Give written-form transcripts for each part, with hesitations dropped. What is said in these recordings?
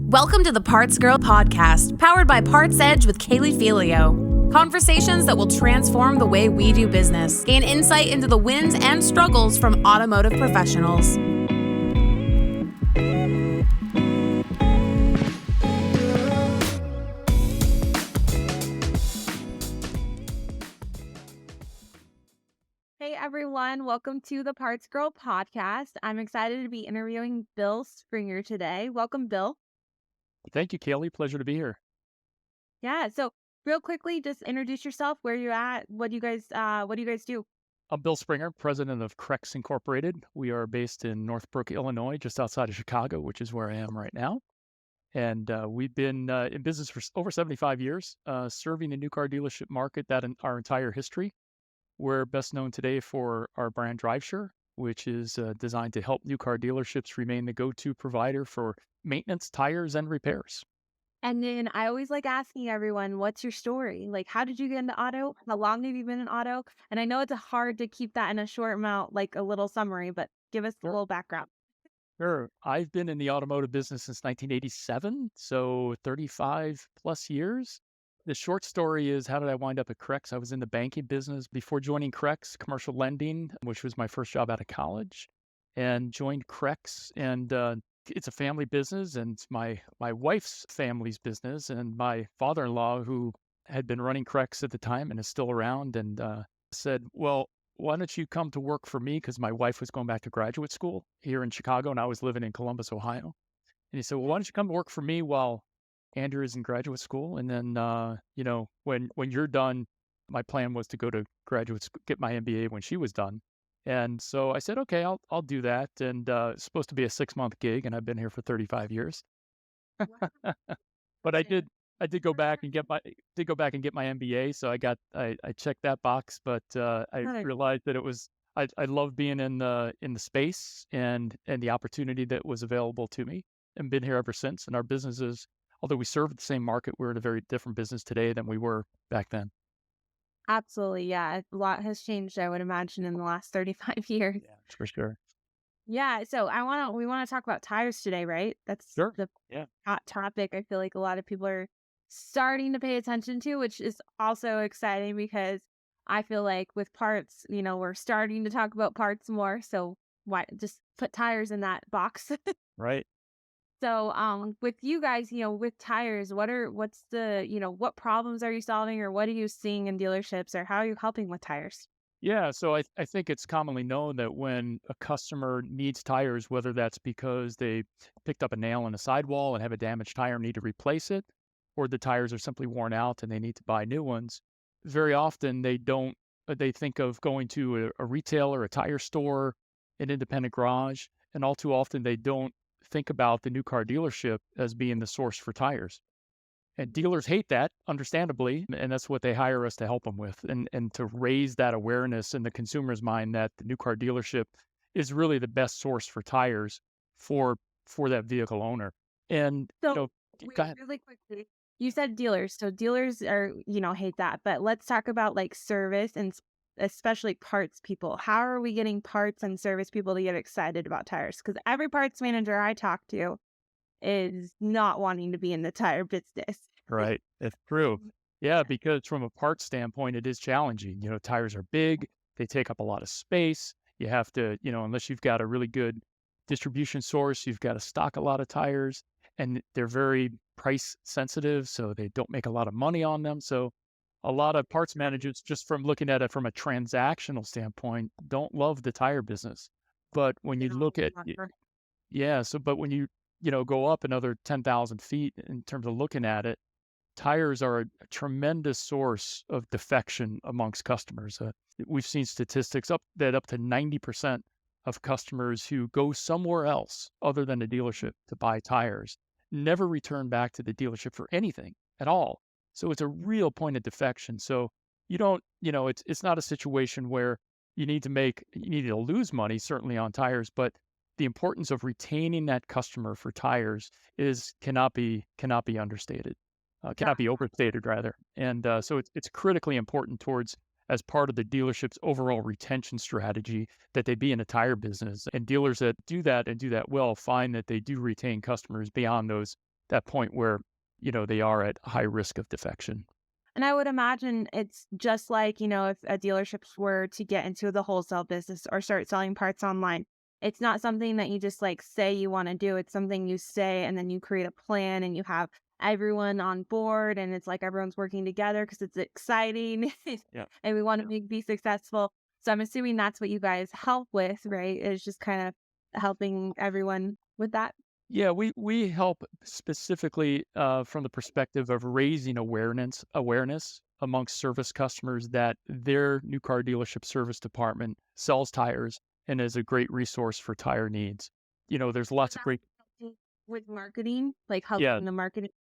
Welcome to the Parts Girl podcast, powered by PartsEdge with Kaylee Felio. Conversations that will transform the way we do business. Gain insight into the wins and struggles from automotive professionals. Hey everyone, welcome to the Parts Girl podcast. I'm excited to be interviewing Bill Springer today. Welcome, Bill. Thank you, Kaylee. Pleasure to be here. Yeah, so real quickly, just introduce yourself, where you're at, what do you guys do? I'm Bill Springer, president of Krex Incorporated. We are based in Northbrook, Illinois, just outside of Chicago, which is where I am right now. And we've been in business for over 75 years, serving the new car dealership market our entire history. We're best known today for our brand DriveSure, which is designed to help new car dealerships remain the go-to provider for maintenance, tires, and repairs. And then I always like asking everyone, what's your story? Like, how did you get into auto? How long have you been in auto? And I know it's hard to keep that in a short amount, like a little summary, but give us a Sure. little background. Sure. I've been in the automotive business since 1987, so 35 plus years. The short story is, how did I wind up at Krex? I was in the banking business before joining Krex, commercial lending, which was my first job out of college, and joined Krex. And it's a family business, and it's my wife's family's business, and my father-in-law, who had been running Krex at the time and is still around, and said, "Well, why don't you come to work for me?" Because my wife was going back to graduate school here in Chicago, and I was living in Columbus, Ohio. And he said, "Well, why don't you come to work for me while Andrew is in graduate school? And then, when you're done," my plan was to go to graduate school, get my MBA when she was done. And so I said, "Okay, I'll do that." And it's supposed to be a 6-month gig, and I've been here for 35 years. But I did go back and get my MBA, so I checked that box, but I Nice. realized that I love being in the space and the opportunity that was available to me, and been here ever since. And our businesses, although we serve the same market, we're in a very different business today than we were back then. Absolutely. Yeah. A lot has changed, I would imagine, in the last 35 years. Yeah, for sure. Yeah. So we want to talk about tires today, right? That's Sure. the Yeah. hot topic. I feel like a lot of people are starting to pay attention to, which is also exciting because I feel like with parts, we're starting to talk about parts more. So why just put tires in that box? Right. So, with you guys, with tires, what problems are you solving, or what are you seeing in dealerships, or how are you helping with tires? Yeah, so I think it's commonly known that when a customer needs tires, whether that's because they picked up a nail in a sidewall and have a damaged tire and need to replace it, or the tires are simply worn out and they need to buy new ones, very often they don't, they think of going to a retailer, a tire store, an independent garage, and all too often they don't think about the new car dealership as being the source for tires. And dealers hate that, understandably, and that's what they hire us to help them with, and to raise that awareness in the consumer's mind that the new car dealership is really the best source for tires for for that vehicle owner. And, So, go wait, ahead. really quickly, you said dealers. So dealers are, hate that. But let's talk about like service and especially parts people. How are we getting parts and service people to get excited about tires? Because every parts manager I talk to is not wanting to be in the tire business. Right. It's true. Yeah, because from a parts standpoint, it is challenging. Tires are big, they take up a lot of space. You have to, unless you've got a really good distribution source, you've got to stock a lot of tires, and they're very price sensitive, so they don't make a lot of money on them. So a lot of parts managers, just from looking at it from a transactional standpoint, don't love the tire business. But when you look at, yeah, but when go up another 10,000 feet in terms of looking at it, tires are a tremendous source of defection amongst customers. We've seen statistics up to 90% of customers who go somewhere else other than a dealership to buy tires never return back to the dealership for anything at all. So it's a real point of defection. So you don't, it's not a situation where you need to lose money certainly on tires, but the importance of retaining that customer for tires is cannot be understated, Yeah. cannot be overstated rather. And so it's critically important towards, as part of the dealership's overall retention strategy, that they be in a tire business. And dealers that do that and do that well find that they do retain customers beyond those that point where, they are at high risk of defection. And I would imagine it's just like, if a dealership were to get into the wholesale business or start selling parts online, it's not something that you just like say you want to do. It's something you say and then you create a plan and you have everyone on board and it's like everyone's working together because it's exciting Yeah. and we want to be successful. So I'm assuming that's what you guys help with, right? Is just kind of helping everyone with that. Yeah, we help specifically from the perspective of raising awareness amongst service customers that their new car dealership service department sells tires and is a great resource for tire needs. There's Does lots of that great. help you with marketing, like Yeah, helping the marketing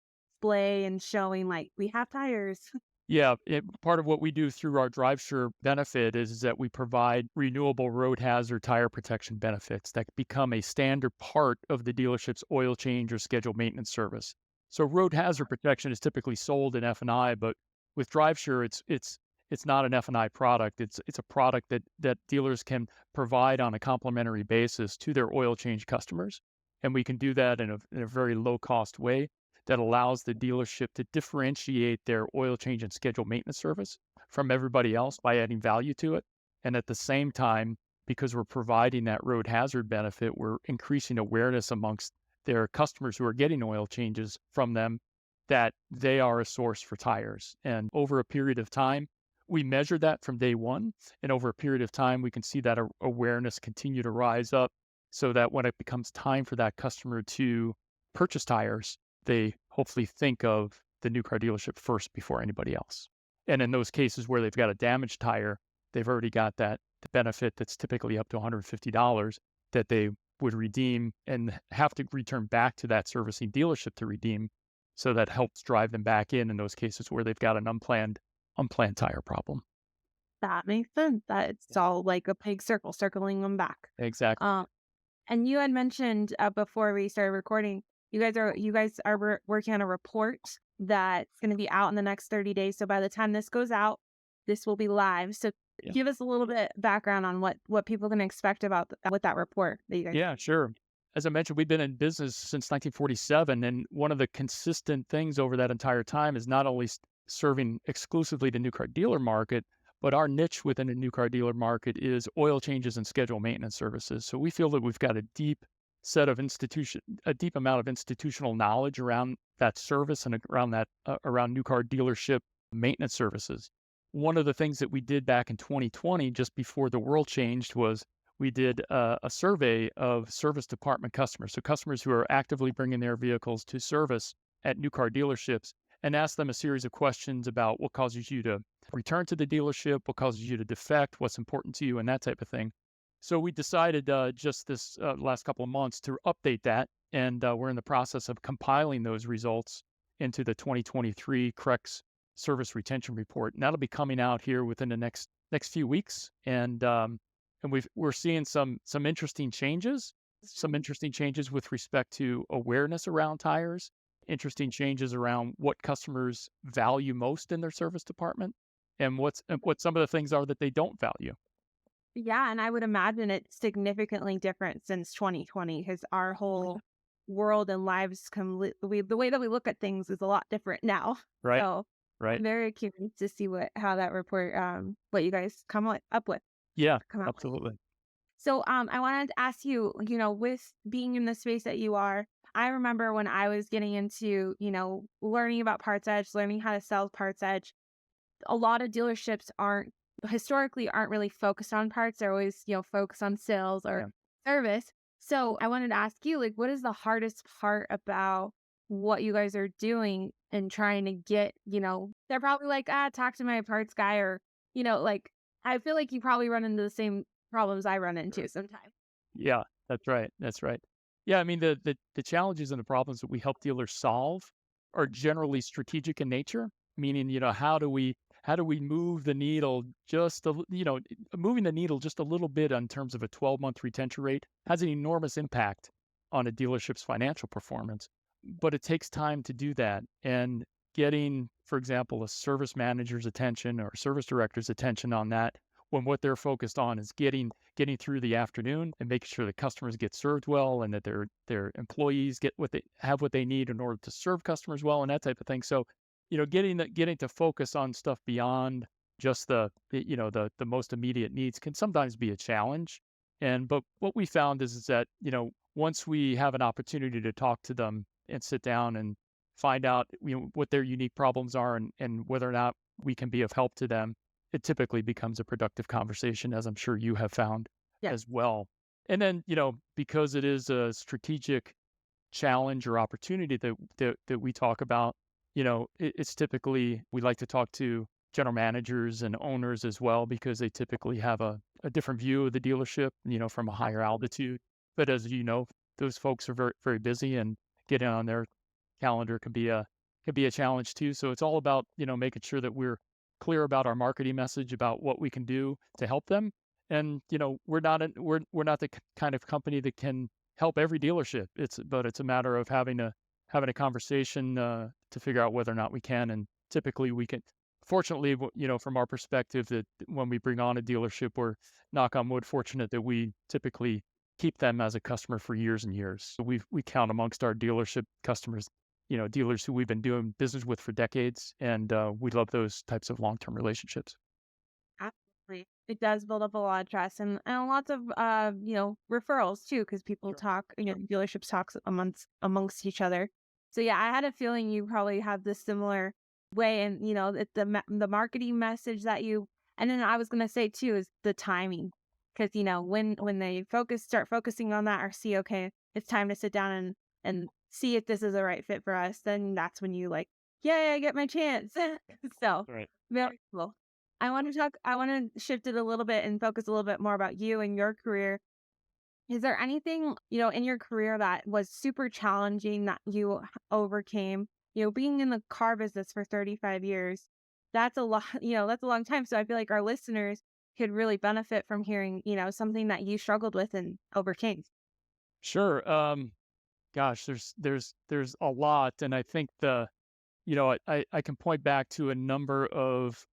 display and showing like we have tires? yeah. Part of what we do through our DriveSure benefit is that we provide renewable road hazard tire protection benefits that become a standard part of the dealership's oil change or scheduled maintenance service. So road hazard protection is typically sold in F&I, but with DriveSure, it's not an F&I product. It's a product that dealers can provide on a complimentary basis to their oil change customers, and we can do that in a very low cost way that allows the dealership to differentiate their oil change and scheduled maintenance service from everybody else by adding value to it. And at the same time, because we're providing that road hazard benefit, we're increasing awareness amongst their customers who are getting oil changes from them that they are a source for tires. And over a period of time, we measure that from day one. And over a period of time, we can see that awareness continue to rise up so that when it becomes time for that customer to purchase tires, they hopefully think of the new car dealership first before anybody else. And in those cases where they've got a damaged tire, they've already got that benefit that's typically up to $150 that they would redeem and have to return back to that servicing dealership to redeem. So that helps drive them back in those cases where they've got an unplanned tire problem. That makes sense. That it's Yeah. all like a big circle, circling them back. Exactly. Um, and you had mentioned before we started recording, you guys are working on a report that's going to be out in the next 30 days. So by the time this goes out, this will be live. So Yeah. give us a little bit background on what people can expect about with that report that you guys. Yeah, sure. As I mentioned, we've been in business since 1947, and one of the consistent things over that entire time is not only serving exclusively the new car dealer market, but our niche within the new car dealer market is oil changes and schedule maintenance services. So we feel that we've got a deep amount of institutional knowledge around that service and around around new car dealership maintenance services. One of the things that we did back in 2020, just before the world changed, was we did a survey of service department customers, so customers who are actively bringing their vehicles to service at new car dealerships, and asked them a series of questions about what causes you to return to the dealership, what causes you to defect, what's important to you, and that type of thing. So we decided just this last couple of months to update that, and we're in the process of compiling those results into the 2023 Krex Service Retention Report, and that'll be coming out here within the next few weeks. And we're seeing some interesting changes, with respect to awareness around tires, interesting changes around what customers value most in their service department, and what some of the things are that they don't value. Yeah, and I would imagine it's significantly different since 2020 because our whole world and lives the way that we look at things is a lot different now. Right, So right. I'm very curious to see how that report what you guys up with Yeah, come out with. absolutely. So I wanted to ask you, with being in the space that you are, I remember when I was getting into, learning about PartsEdge, learning how to sell PartsEdge, a lot of dealerships aren't really focused on parts. They're always, focused on sales or Yeah. service. So I wanted to ask you, like, what is the hardest part about what you guys are doing and trying to get, they're probably like, talk to my parts guy or, like, I feel like you probably run into the same problems I run into sometimes. Yeah, that's right, that's right. Yeah, I mean, the challenges and the problems that we help dealers solve are generally strategic in nature, meaning, how do we move the needle moving the needle just a little bit in terms of a 12-month retention rate has an enormous impact on a dealership's financial performance, but it takes time to do that. And getting, for example, a service manager's attention or service director's attention on that when what they're focused on is getting through the afternoon and making sure that customers get served well and that their employees get what they need in order to serve customers well and that type of thing. So, getting to focus on stuff beyond just the most immediate needs can sometimes be a challenge. But what we found is that, once we have an opportunity to talk to them and sit down and find out, what their unique problems are and whether or not we can be of help to them, it typically becomes a productive conversation, as I'm sure you have found Yeah. as well. And then, because it is a strategic challenge or opportunity that we talk about, it's typically we like to talk to general managers and owners as well because they typically have a different view of the dealership, from a higher altitude. But as you know, those folks are very, very busy and getting on their calendar can be a challenge too. So it's all about, making sure that we're clear about our marketing message about what we can do to help them. And, we're not the kind of company that can help every dealership. It's a matter of having a conversation to figure out whether or not we can. And typically we can. Fortunately, from our perspective, that when we bring on a dealership, we're knock on wood fortunate that we typically keep them as a customer for years and years. So we count amongst our dealership customers, dealers who we've been doing business with for decades, and we love those types of long-term relationships. Absolutely. It does build up a lot of trust and lots of referrals too, because people Sure. talk, dealerships talks amongst each other. So yeah, I had a feeling you probably have this similar way, and the marketing message that you, and then I was gonna say too is the timing, because when they start focusing on that or see, okay, it's time to sit down and see if this is the right fit for us, then that's when you like, yeah, I get my chance. So Right. very cool. I want to shift it a little bit and focus a little bit more about you and your career. Is there anything, in your career that was super challenging that you overcame? Being in the car business for 35 years, that's a lot, that's a long time. So I feel like our listeners could really benefit from hearing, something that you struggled with and overcame. Sure. Gosh, there's a lot, and I think I can point back to a number of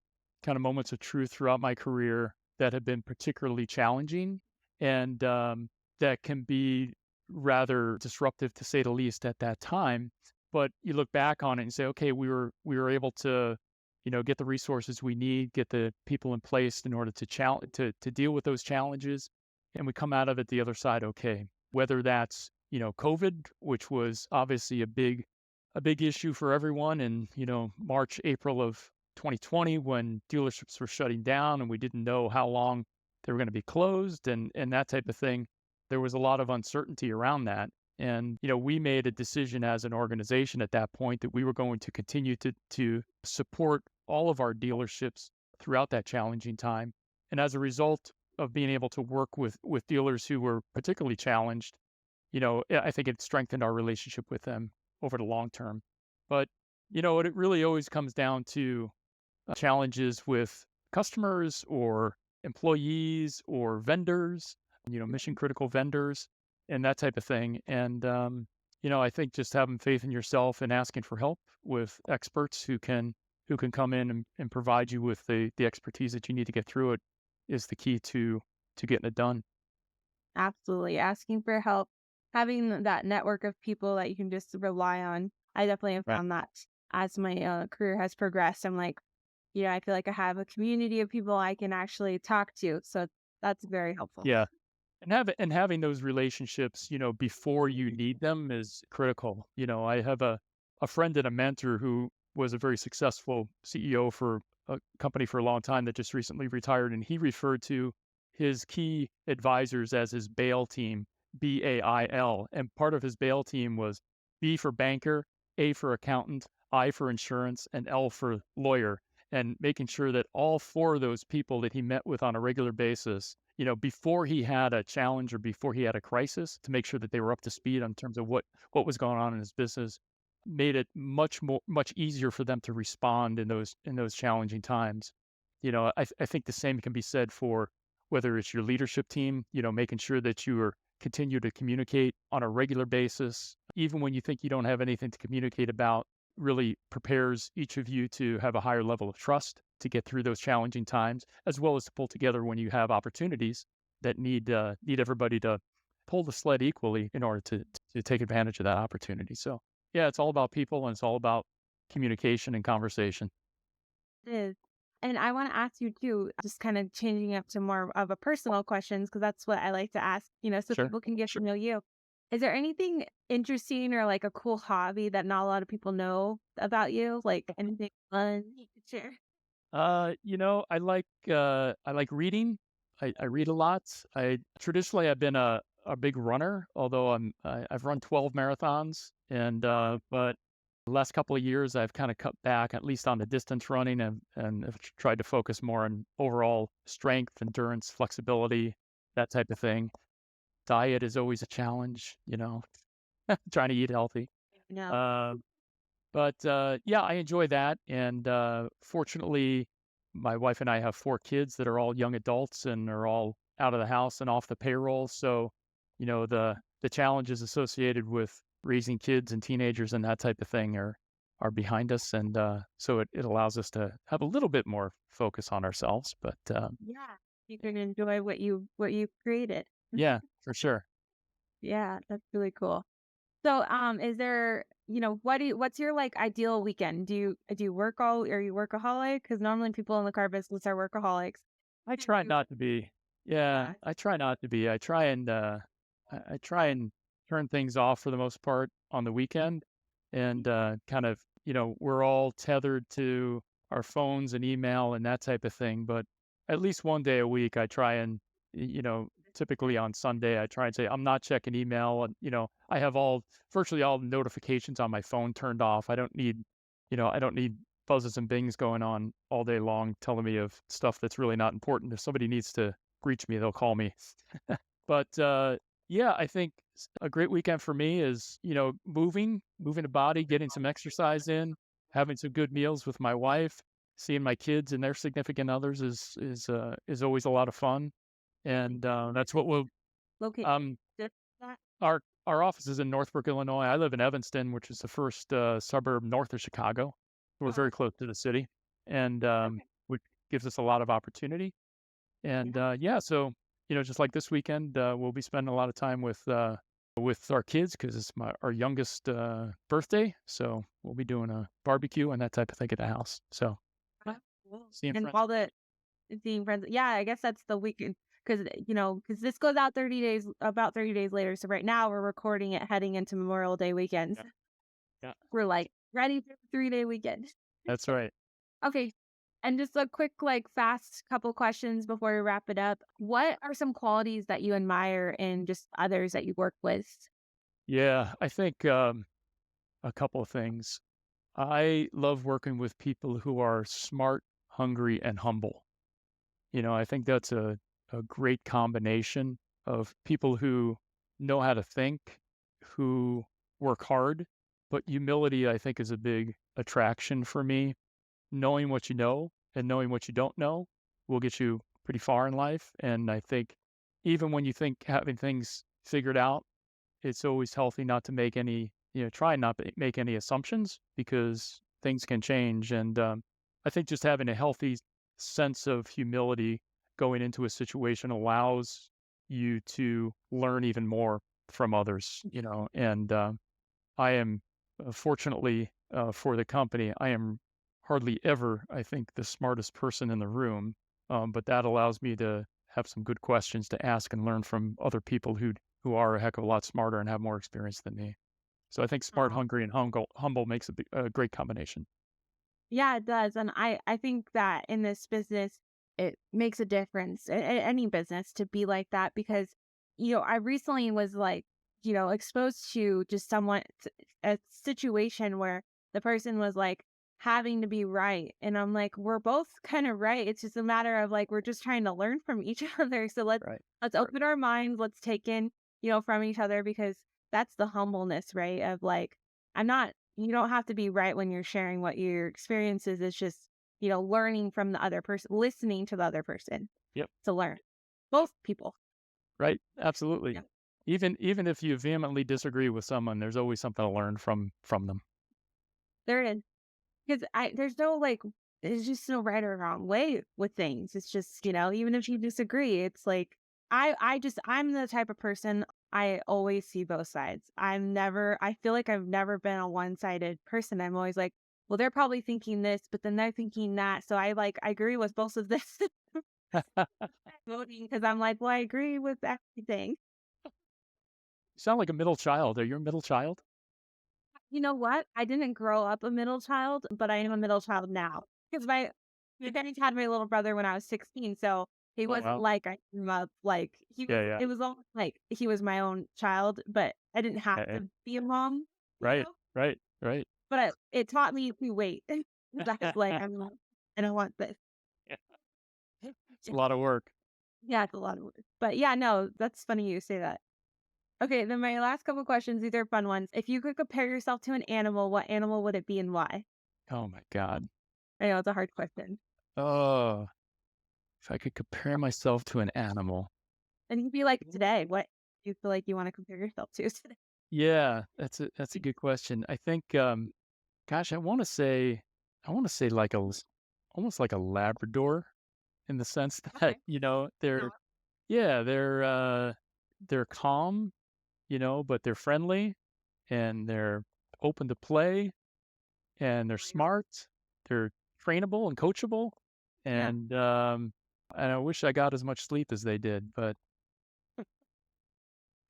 kind of moments of truth throughout my career that have been particularly challenging, and that can be rather disruptive to say the least at that time. But you look back on it and say, okay, we were able to, get the resources we need, get the people in place in order to deal with those challenges, and we come out of it the other side okay. Whether that's COVID, which was obviously a big issue for everyone in, March, April of 2020 when dealerships were shutting down and we didn't know how long they were going to be closed and that type of thing. There was a lot of uncertainty around that. And, we made a decision as an organization at that point that we were going to continue to support all of our dealerships throughout that challenging time. And as a result of being able to work with dealers who were particularly challenged, I think it strengthened our relationship with them over the long term. But, it really always comes down to challenges with customers or employees or vendors, mission critical vendors and that type of thing. And, I think just having faith in yourself and asking for help with experts who can come in and provide you with the expertise that you need to get through it is the key to getting it done. Absolutely. Asking for help, having that network of people that you can just rely on. I definitely have Right. found that as my career has progressed. I'm like, I feel like I have a community of people I can actually talk to. So that's very helpful. Yeah. And having those relationships, before you need them is critical. I have a friend and a mentor who was a very successful CEO for a company for a long time that just recently retired, and he referred to his key advisors as his bail team, BAIL. And part of his bail team was B for banker, A for accountant, I for insurance, and L for lawyer. And making sure that all four of those people that he met with on a regular basis, before he had a challenge or before he had a crisis, to make sure that they were up to speed on terms of what was going on in his business, made it much easier for them to respond in those challenging times. I think the same can be said for whether it's your leadership team, making sure that you are continue to communicate on a regular basis, even when you think you don't have anything to communicate about, really prepares each of you to have a higher level of trust to get through those challenging times, as well as to pull together when you have opportunities that need everybody to pull the sled equally in order to take advantage of that opportunity. So yeah, it's all about people and it's all about communication and conversation. It is. And I want to ask you too, just kind of changing up to more of a personal questions, because that's what I like to ask, so Sure. people can get to know you. Is there anything interesting or like a cool hobby that not a lot of people know about you? Like anything fun you could share? I like reading. I read a lot. I've been a big runner, although I've run 12 marathons, and but the last couple of years I've kind of cut back, at least on the distance running, and have tried to focus more on overall strength, endurance, flexibility, that type of thing. Diet is always a challenge, trying to eat healthy. No. Uh, yeah, I enjoy that, and, fortunately, my wife and I have 4 kids that are all young adults and are all out of the house and off the payroll, so, the challenges associated with raising kids and teenagers and that type of thing are behind us, and, so it allows us to have a little bit more focus on ourselves, but, Yeah. You can enjoy what you created. yeah, for sure. Yeah, that's really cool. So, is there, what's your like ideal weekend? Do you work all are you workaholic? Because normally people in the car business are workaholics. I Do try you not to be. Yeah, Yeah. I try not to be. I try and turn things off for the most part on the weekend and kind of, we're all tethered to our phones and email and that type of thing, but at least one day a week I try and typically on Sunday I try and say I'm not checking email and I have all virtually all the notifications on my phone turned off. I don't need buzzes and bings going on all day long telling me of stuff that's really not important. If somebody needs to reach me, they'll call me. But yeah, I think a great weekend for me is, moving the body, getting some exercise in, having some good meals with my wife, seeing my kids and their significant others is always a lot of fun. And that's what we'll Locate um just that? our office is in Northbrook, Illinois. I live in Evanston, which is the first suburb north of Chicago. We're Oh, very close to the city, and perfect. which gives us a lot of opportunity. And Yeah. yeah, so just like this weekend, we'll be spending a lot of time with our kids because it's our youngest birthday. So we'll be doing a barbecue and that type of thing at the house. So Oh, cool. seeing And friends. all the seeing friends. Yeah, I guess that's the weekend because this goes out 30 days, about 30 days later. So right now we're recording it heading into Memorial Day weekends. Yeah, yeah, We're like ready for the 3-day weekend. that's right. Okay. And just a quick, like, fast couple questions before we wrap it up. What are some qualities that you admire in just others that you work with? Yeah, I think a couple of things. I love working with people who are smart, hungry, and humble. I think that's a great combination of people who know how to think, who work hard, but humility, I think, is a big attraction for me. Knowing what you know and knowing what you don't know will get you pretty far in life. And I think even when you think having things figured out, it's always healthy not to make any, try not to make any assumptions because things can change. And I think just having a healthy sense of humility going into a situation allows you to learn even more from others. And I am fortunately for the company, I am hardly ever, I think, the smartest person in the room. But that allows me to have some good questions to ask and learn from other people who are a heck of a lot smarter and have more experience than me. So I think smart, Oh, hungry, and humble makes a great combination. yeah, it does. And I think that in this business, it makes a difference in any business to be like that because, I recently was like, exposed to just a situation where the person was like having to be right. And I'm like, we're both kind of right. It's just a matter of like, we're just trying to learn from each other. So Right. let's Right. open our minds. Let's take in, from each other because that's the humbleness, right? Of like, you don't have to be right when you're sharing what your experience is. It's just, learning from the other person, listening to the other person Yep. to learn. Both people. Right. Absolutely. Yeah. Even if you vehemently disagree with someone, there's always something to learn from them. There is. Because there's no like there's just no right or wrong way with things. It's just, even if you disagree, it's like I'm the type of person, I always see both sides. I feel like I've never been a one-sided person. I'm always like, well, they're probably thinking this, but then they're thinking that. So I agree with both of this voting because I'm like, well, I agree with everything. You sound like a middle child. Are you a middle child? You know what? I didn't grow up a middle child, but I am a middle child now because my parents had my little brother when I was 16, so he Oh, wasn't wow. like I grew up like Yeah, yeah. it was almost like he was my own child, but I didn't have Yeah, yeah. to be a mom, you Right, know? right, right. But it taught me to wait. 'Cause I was like, I don't want this. It's a lot of work. Yeah, it's a lot of work. But yeah, no, that's funny you say that. Okay, then my last couple questions, these are fun ones. If you could compare yourself to an animal, what animal would it be and why? Oh my god. I know it's a hard question. Oh, if I could compare myself to an animal. And you'd be like, today, what do you feel like you want to compare yourself to today? Yeah, that's a good question. I think, gosh, I wanna say like almost like a Labrador in the sense that, Okay. they're No. yeah, they're calm, but they're friendly and they're open to play and they're smart. They're trainable and coachable, Yeah. and, I wish I got as much sleep as they did, but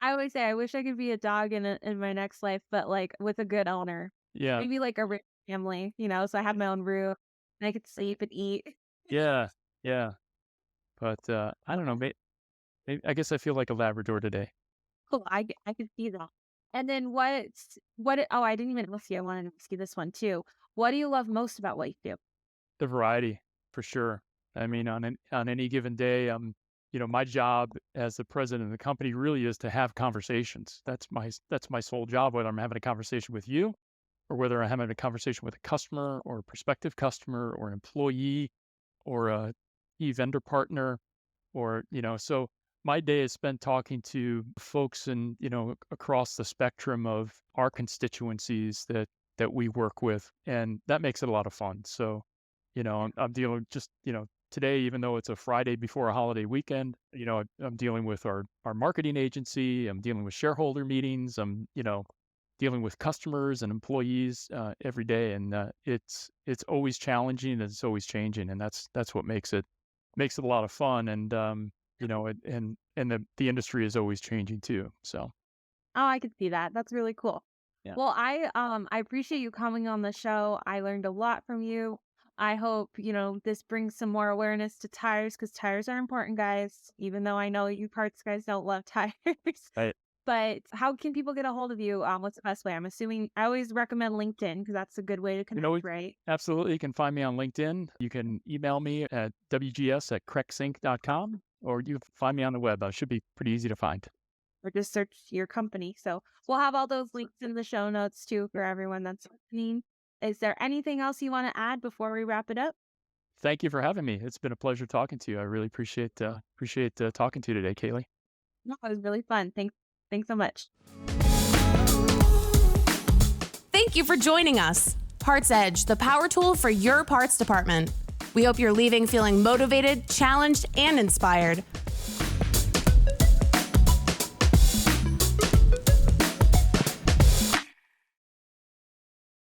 I always say I wish I could be a dog in my next life, but like with a good owner. yeah, Maybe like a rich family, so I have my own room and I could sleep and eat. yeah, yeah, but, I don't know, I guess I feel like a Labrador today. Cool. I could see that. And then I didn't even ask you. I wanted to ask you this one too. What do you love most about what you do? The variety, for sure. I mean, on any given day, my job as the president of the company really is to have conversations. That's my sole job, whether I'm having a conversation with you or whether I'm having a conversation with a customer or a prospective customer or an employee or a key vendor partner so my day is spent talking to folks and, across the spectrum of our constituencies that we work with, and that makes it a lot of fun. So, I'm dealing just, today, even though it's a Friday before a holiday weekend, I'm dealing with our marketing agency, I'm dealing with shareholder meetings, I'm, dealing with customers and employees every day, and it's always challenging and it's always changing, and that's what makes it a lot of fun, and the industry is always changing too. So Oh, I could see that. That's really cool. yeah, Well, I appreciate you coming on the show. I learned a lot from you. I hope, this brings some more awareness to tires because tires are important, guys, even though I know you parts guys don't love tires. I But how can people get a hold of you? What's the best way? I'm assuming I always recommend LinkedIn because that's a good way to you know connect, right? absolutely you can find me on LinkedIn. You can email me at wgs@krexinc.com, or you can find me on the web. It should be pretty easy to find. Or just search your company. So we'll have all those links in the show notes too for everyone that's listening. Is there anything else you want to add before we wrap it up? Thank you for having me. It's been a pleasure talking to you. I really appreciate talking to you today, Kaylee. No, it was really fun. Thanks so much. Thank you for joining us. PartsEdge, the power tool for your parts department. We hope you're leaving feeling motivated, challenged, and inspired.